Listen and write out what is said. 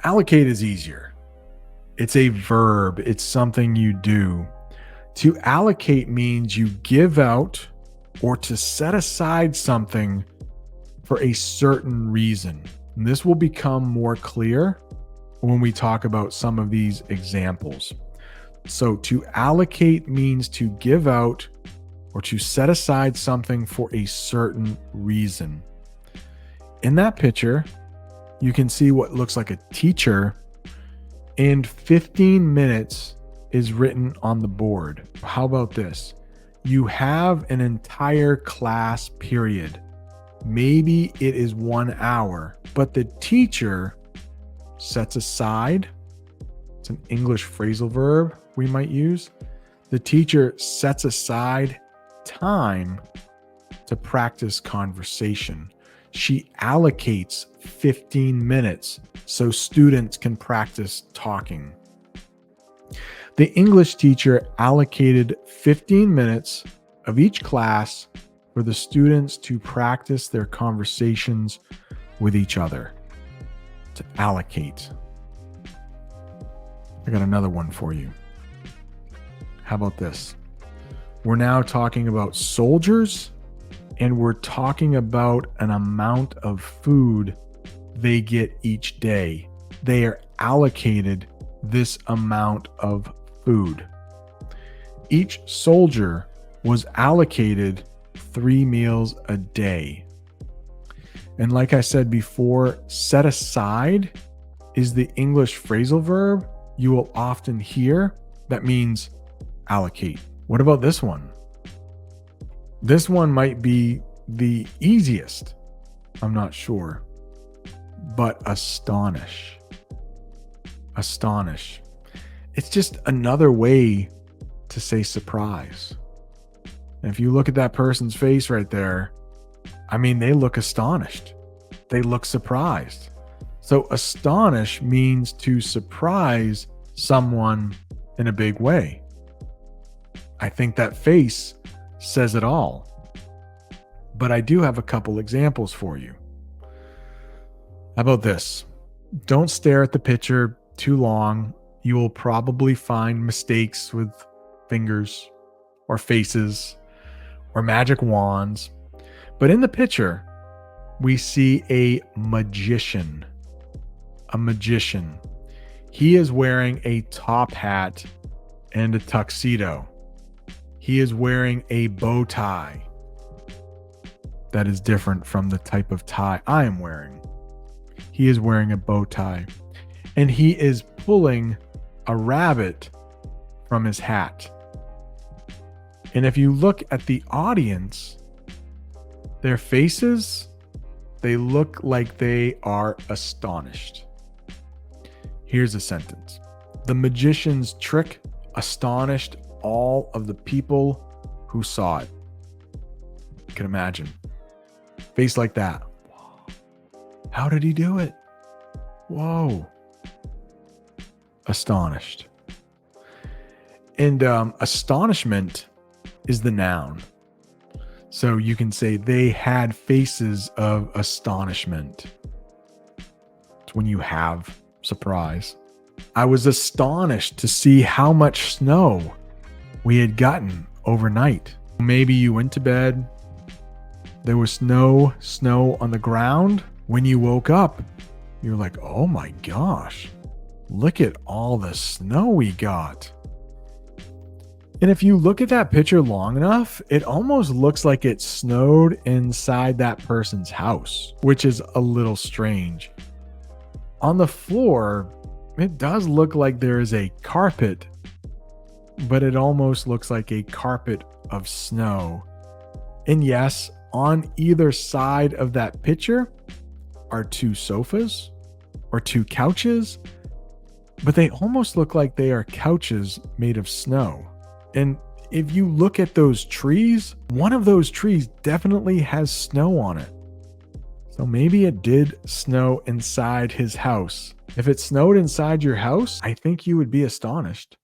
Allocate is easier. It's a verb, it's something you do. To allocate means you give out or to set aside something for a certain reason. And this will become more clear when we talk about some of these examples. So, to allocate means to give out or to set aside something for a certain reason. In that picture, you can see what looks like a teacher, and 15 minutes is written on the board. How about this? You have an entire class period. Maybe it is 1 hour, but the teacher sets aside, it's an English phrasal verb we might use. The teacher sets aside time to practice conversation. She allocates 15 minutes so students can practice talking. The English teacher allocated 15 minutes of each class for the students to practice their conversations with each other. To allocate. I got another one for you. How about this? We're now talking about soldiers, and we're talking about an amount of food they get each day. They are allocated this amount of food. Each soldier was allocated 3 meals a day. And like I said before, set aside is the English phrasal verb you will often hear that means allocate. What about this one? This one might be the easiest. I'm not sure. But astonish. Astonish. It's just another way to say surprise. And if you look at that person's face right there, I mean, they look astonished. They look surprised. So astonish means to surprise someone in a big way. I think that face says it all. But I do have a couple examples for you. How about this? Don't stare at the picture too long. You will probably find mistakes with fingers or faces or magic wands. But in the picture, we see a magician. A magician. He is wearing a top hat and a tuxedo. He is wearing a bow tie. That is different from the type of tie I am wearing. He is wearing a bow tie. And he is pulling a rabbit from his hat. And if you look at the audience, their faces, they look like they are astonished. Here's a sentence. The magician's trick astonished all of the people who saw it. You can imagine. Face like that. How did he do it? Whoa. Astonished. And astonishment is the noun. So you can say they had faces of astonishment. It's when you have surprise. I was astonished to see how much snow we had gotten overnight. Maybe you went to bed. There was no snow on the ground. When you woke up, you're like, oh my gosh, look at all the snow we got. And if you look at that picture long enough, it almost looks like it snowed inside that person's house, which is a little strange. On the floor, it does look like there is a carpet, but it almost looks like a carpet of snow. And yes, on either side of that picture are 2 sofas or 2 couches, but they almost look like they are couches made of snow. And if you look at those trees, one of those trees definitely has snow on it. So maybe it did snow inside his house. If it snowed inside your house, I think you would be astonished.